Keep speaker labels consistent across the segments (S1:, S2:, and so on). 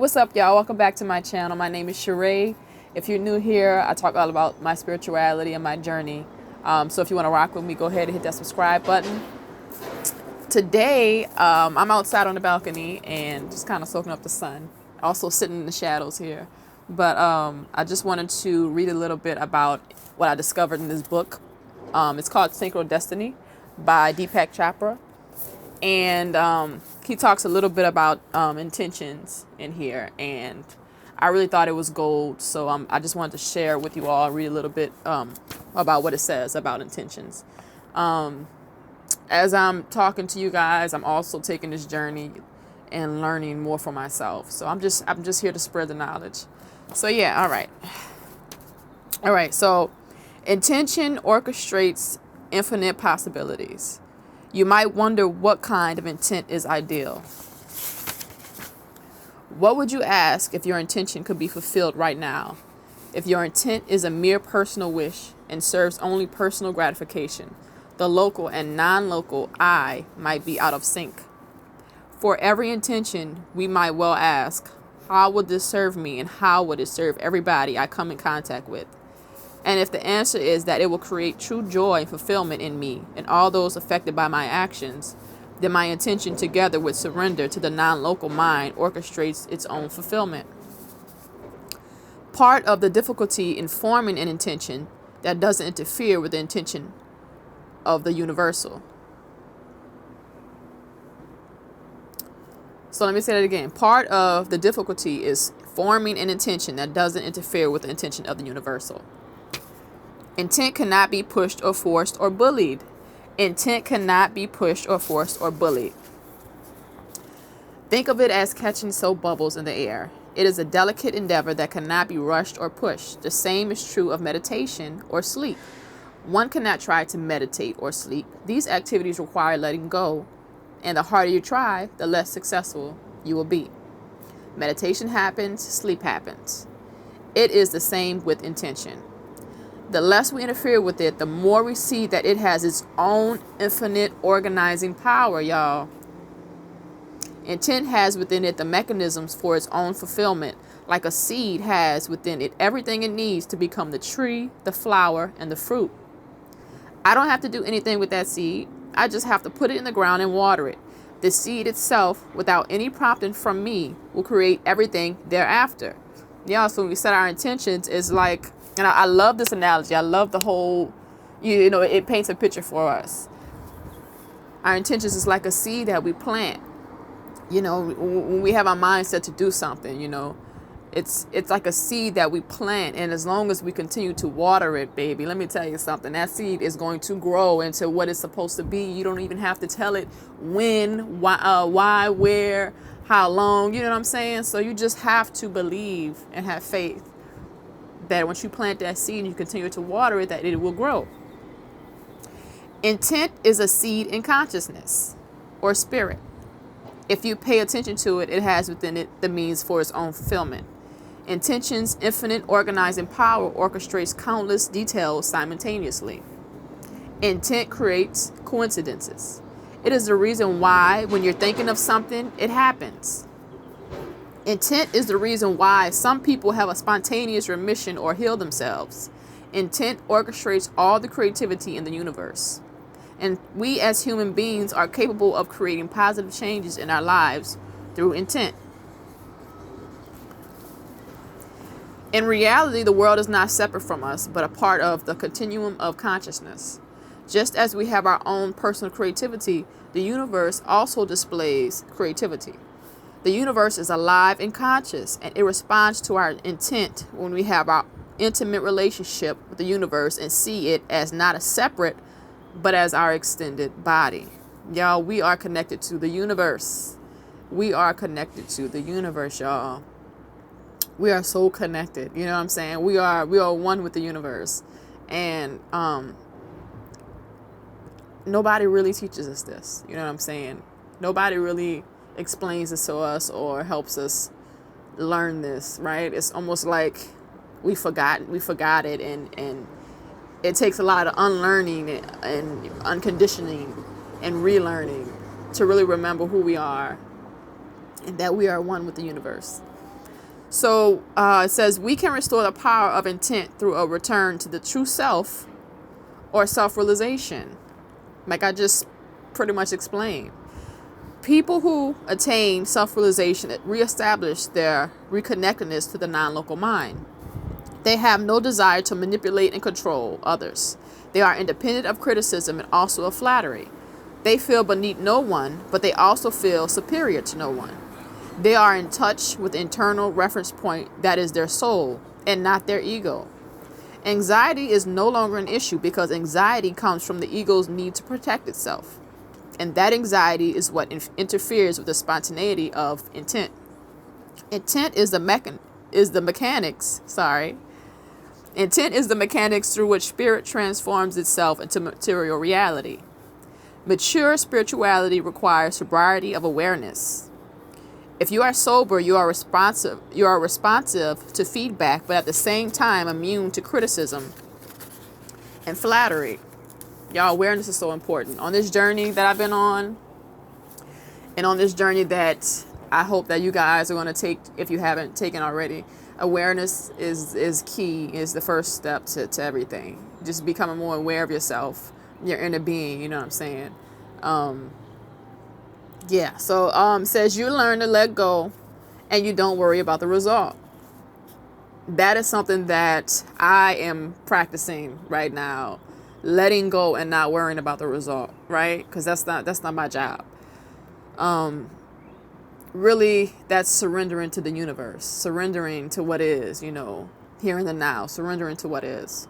S1: What's up, y'all? Welcome back to my channel. My name is Sheree. If you're new here, I talk all about my spirituality and my journey. So if you want to rock with me, go ahead and hit that subscribe button. Today, I'm outside on the balcony and just kind of soaking up the sun. Also sitting in the shadows here. But I just wanted to read a little bit about what I discovered in this book. It's called Synchro Destiny by Deepak Chopra. And he talks a little bit about intentions in here, and I really thought it was gold. So I just wanted to share with you all, read a little bit about what it says about intentions. As I'm talking to you guys, I'm also taking this journey and learning more for myself. So I'm just here to spread the knowledge. So yeah, all right. So intention orchestrates infinite possibilities. You might wonder what kind of intent is ideal. What would you ask if your intention could be fulfilled right now? If your intent is a mere personal wish and serves only personal gratification, the local and non-local I might be out of sync. For every intention, we might well ask, how would this serve me and how would it serve everybody I come in contact with? And if the answer is that it will create true joy and fulfillment in me and all those affected by my actions, then my intention, together with surrender to the non-local mind, orchestrates its own fulfillment. Part of the difficulty in forming an intention that doesn't interfere with the intention of the universal. So let me say that again. Part of the difficulty is forming an intention that doesn't interfere with the intention of the universal. Intent cannot be pushed or forced or bullied. Intent cannot be pushed or forced or bullied. Think of it as catching soap bubbles in the air. It is a delicate endeavor that cannot be rushed or pushed. The same is true of meditation or sleep. One cannot try to meditate or sleep. These activities require letting go, and the harder you try, the less successful you will be. Meditation happens, sleep happens. It is the same with intention. The less we interfere with it, the more we see that it has its own infinite organizing power, y'all. Intent has within it the mechanisms for its own fulfillment, like a seed has within it everything it needs to become the tree, the flower, and the fruit. I don't have to do anything with that seed. I just have to put it in the ground and water it. The seed itself, without any prompting from me, will create everything thereafter. Yeah, so when we set our intentions, it's like, and I love this analogy. I love the whole, it paints a picture for us. Our intentions is like a seed that we plant. When we have our mindset to do something, it's like a seed that we plant. And as long as we continue to water it, baby, let me tell you something. That seed is going to grow into what it's supposed to be. You don't even have to tell it when, why, where, how long, you know what I'm saying? So you just have to believe and have faith that once you plant that seed and you continue to water it, that it will grow. Intent is a seed in consciousness or spirit. If you pay attention to it, it has within it the means for its own fulfillment. Intention's infinite organizing power orchestrates countless details simultaneously. Intent creates coincidences. It is the reason why when you're thinking of something, it happens. Intent is the reason why some people have a spontaneous remission or heal themselves. Intent orchestrates all the creativity in the universe. And we as human beings are capable of creating positive changes in our lives through intent. In reality, the world is not separate from us, but a part of the continuum of consciousness. Just as we have our own personal creativity, the universe also displays creativity. The universe is alive and conscious, and it responds to our intent when we have our intimate relationship with the universe and see it as not a separate, but as our extended body. Y'all, we are connected to the universe. We are connected to the universe, y'all. We are so connected. You know what I'm saying? We are one with the universe. And nobody really teaches us this. You know what I'm saying? Nobody really explains this to us or helps us learn this, right? It's almost like we forgot it, and it takes a lot of unlearning and unconditioning and relearning to really remember who we are and that we are one with the universe. So it says we can restore the power of intent through a return to the true self or self-realization, like I just pretty much explained. People who attain self-realization reestablish their reconnectedness to the non-local mind. They have no desire to manipulate and control others. They are independent of criticism and also of flattery. They feel beneath no one, but they also feel superior to no one. They are in touch with the internal reference point that is their soul and not their ego. Anxiety is no longer an issue because anxiety comes from the ego's need to protect itself. And that anxiety is what interferes with the spontaneity of intent. Intent is the mechanics. Intent is the mechanics through which spirit transforms itself into material reality. Mature spirituality requires sobriety of awareness. If you are sober, you are responsive to feedback, but at the same time immune to criticism and flattery. Y'all, awareness is so important. On this journey that I've been on, and on this journey that I hope that you guys are going to take, if you haven't taken already, awareness is key, is the first step to everything. Just becoming more aware of yourself, your inner being, you know what I'm saying? Says you learn to let go and you don't worry about the result. That is something that I am practicing right now. Letting go and not worrying about the result, right? Because that's not my job. Really, that's surrendering to the universe, surrendering to what is, here in the now, surrendering to what is.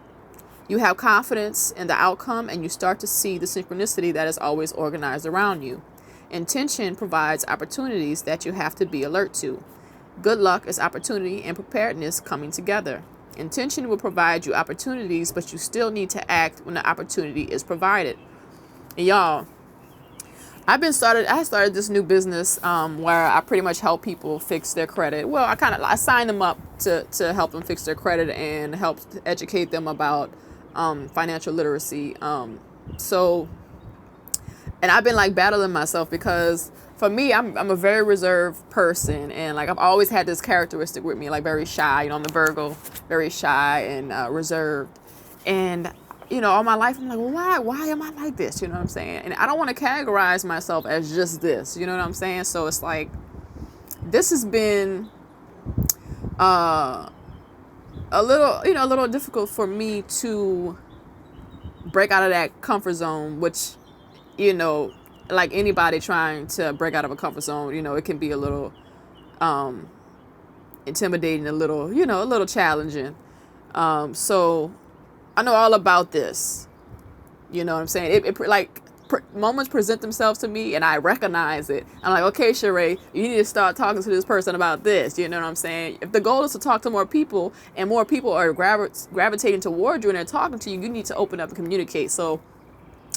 S1: You have confidence in the outcome and you start to see the synchronicity that is always organized around you. Intention provides opportunities that you have to be alert to. Good luck is opportunity and preparedness coming together. Intention will provide you opportunities, but you still need to act when the opportunity is provided. And y'all, I started this new business where I pretty much help people fix their credit. Well, I signed them up to help them fix their credit and help educate them about financial literacy. And I've been like battling myself because for me, I'm a very reserved person, and like I've always had this characteristic with me, like very shy. I'm the Virgo, very shy and reserved, and all my life I'm like, well, why am I like this? You know what I'm saying? And I don't want to categorize myself as just this. You know what I'm saying? So it's like this has been a little difficult for me to break out of that comfort zone, which like anybody trying to break out of a comfort zone, it can be a little intimidating, a little challenging. So I know all about this. You know what I'm saying? Moments present themselves to me and I recognize it. I'm like, okay, Sheree, you need to start talking to this person about this. You know what I'm saying? If the goal is to talk to more people and more people are gravitating toward you and they're talking to you, you need to open up and communicate. So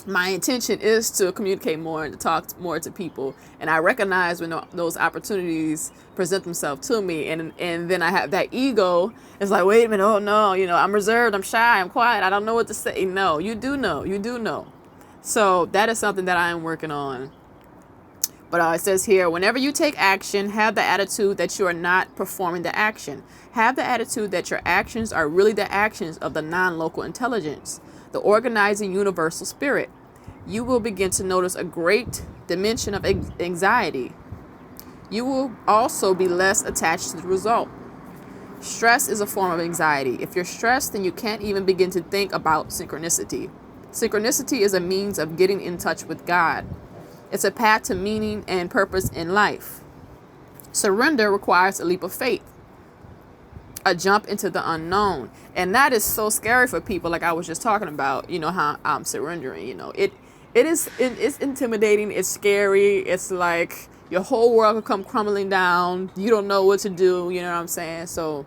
S1: my intention is to communicate more and to talk more to people. And I recognize when those opportunities present themselves to me. And then I have that ego. It's like, wait a minute. Oh, no. I'm reserved. I'm shy. I'm quiet. I don't know what to say. No, you do know. You do know. So that is something that I am working on. But it says here, whenever you take action, have the attitude that you are not performing the action. Have the attitude that your actions are really the actions of the non-local intelligence, the organizing universal spirit. You will begin to notice a great dimension of anxiety. You will also be less attached to the result. Stress is a form of anxiety. If you're stressed, then you can't even begin to think about synchronicity. Synchronicity is a means of getting in touch with God. It's a path to meaning and purpose in life. Surrender requires a leap of faith, a jump into the unknown. And that is so scary for people, like I was just talking about, how I'm surrendering. It's intimidating, it's scary, it's like your whole world will come crumbling down, you don't know what to do, you know what I'm saying? So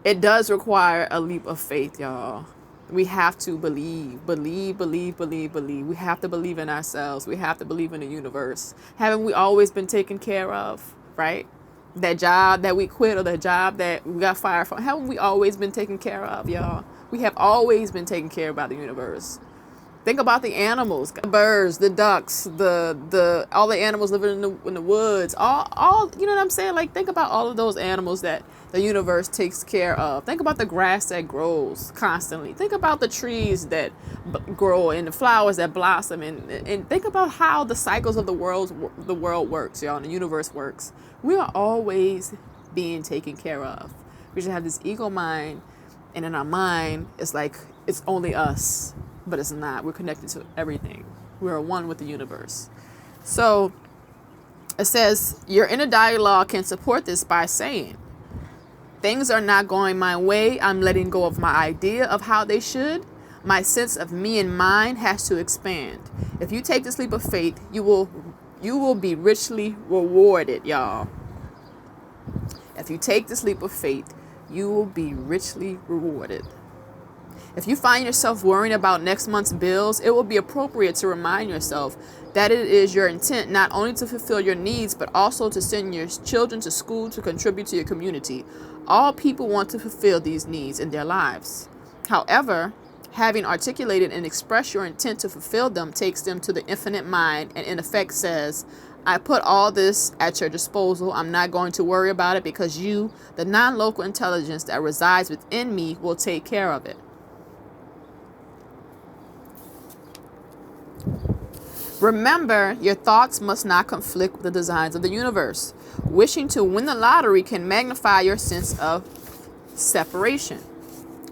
S1: it does require a leap of faith, y'all. We have to believe. We have to believe in ourselves. We have to believe in the universe. Haven't we always been taken care of, right? That job that we quit or the job that we got fired from, haven't we always been taken care of, y'all? We have always been taken care of by the universe. Think about the animals, the birds, the ducks, the all the animals living in the woods. All you know what I'm saying? Like, think about all of those animals that the universe takes care of. Think about the grass that grows constantly. Think about the trees that grow and the flowers that blossom, and think about how the cycles of the world works, y'all, and the universe works. We are always being taken care of. We should have this ego mind, and in our mind, it's like it's only us, but it's not. We're connected to everything. We're one with the universe. So it says your inner dialogue can support this by saying, things are not going my way. I'm letting go of my idea of how they should. My sense of me and mine has to expand. If you take this leap of faith, you will be richly rewarded, y'all. If you take this leap of faith, you will be richly rewarded. If you find yourself worrying about next month's bills, it will be appropriate to remind yourself that it is your intent not only to fulfill your needs, but also to send your children to school to contribute to your community. All people want to fulfill these needs in their lives. However, having articulated and expressed your intent to fulfill them takes them to the infinite mind and in effect says, I put all this at your disposal. I'm not going to worry about it because you, the non-local intelligence that resides within me, will take care of it. Remember, your thoughts must not conflict with the designs of the universe. Wishing to win the lottery can magnify your sense of separation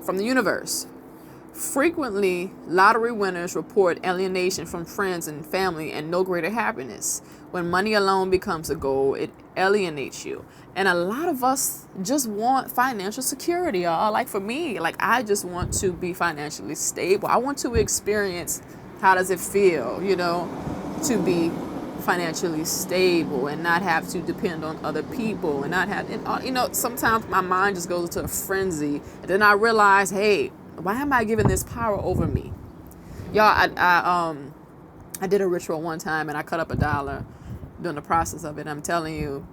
S1: from the universe. Frequently, lottery winners report alienation from friends and family and no greater happiness. When money alone becomes a goal, it alienates you. And a lot of us just want financial security, y'all. Like for me, like I just want to be financially stable. I want to experience how does it feel, to be financially stable and not have to depend on other people and not have, sometimes my mind just goes into a frenzy. And then I realize, hey, why am I giving this power over me? Y'all, I did a ritual one time and I cut up $1 during the process of it. I'm telling you,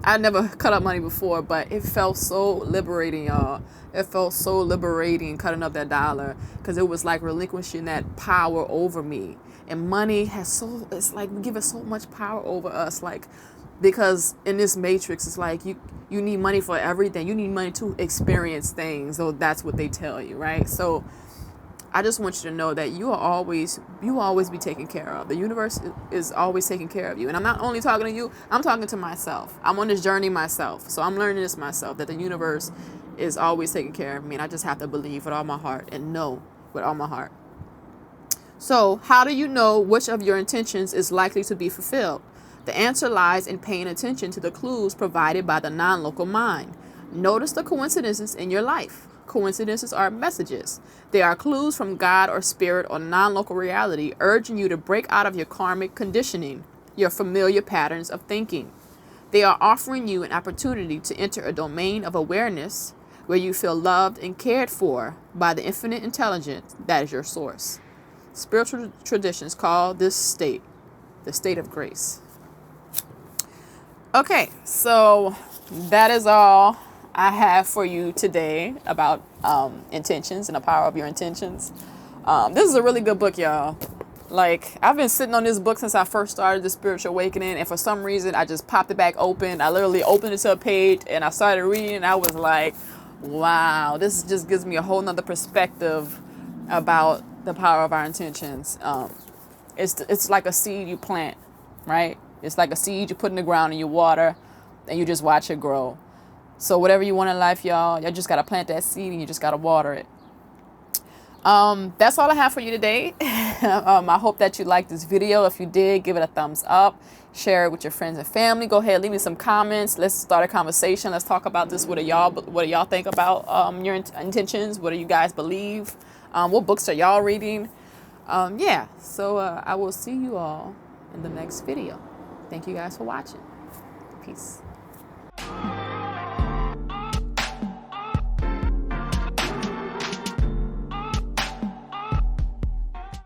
S1: I never cut up money before, but it felt so liberating, y'all. It felt so liberating cutting up that $1 because it was like relinquishing that power over me. And money it's like we give it so much power over us, like, because in this matrix, it's like you need money for everything. You need money to experience things. So that's what they tell you, right? So I just want you to know that you will always be taken care of. The universe is always taking care of you. And I'm not only talking to you, I'm talking to myself. I'm on this journey myself. So I'm learning this myself, that the universe is always taking care of me. And I just have to believe with all my heart and know with all my heart. So how do you know which of your intentions is likely to be fulfilled? The answer lies in paying attention to the clues provided by the non-local mind. Notice the coincidences in your life. Coincidences are messages. They are clues from God or spirit or non-local reality urging you to break out of your karmic conditioning, your familiar patterns of thinking. They are offering you an opportunity to enter a domain of awareness where you feel loved and cared for by the infinite intelligence that is your source. Spiritual traditions call this state the state of grace. Okay, so that is all I have for you today about intentions and the power of your intentions. This is a really good book, y'all. Like, I've been sitting on this book since I first started the spiritual awakening, and for some reason I just popped it back open. I literally opened it to a page and I started reading, and I was like, wow, this just gives me a whole nother perspective about the power of our intentions. It's like a seed you plant, right? It's like a seed you put in the ground and you water and you just watch it grow. So whatever you want in life, y'all just got to plant that seed and you just got to water it. That's all I have for you today. I hope that you liked this video. If you did, give it a thumbs up, share it with your friends and family. Go ahead, leave me some comments. Let's start a conversation. Let's talk about this. What do y'all think about your intentions? What do you guys believe? What books are y'all reading? So I will see you all in the next video. Thank you guys for watching. Peace.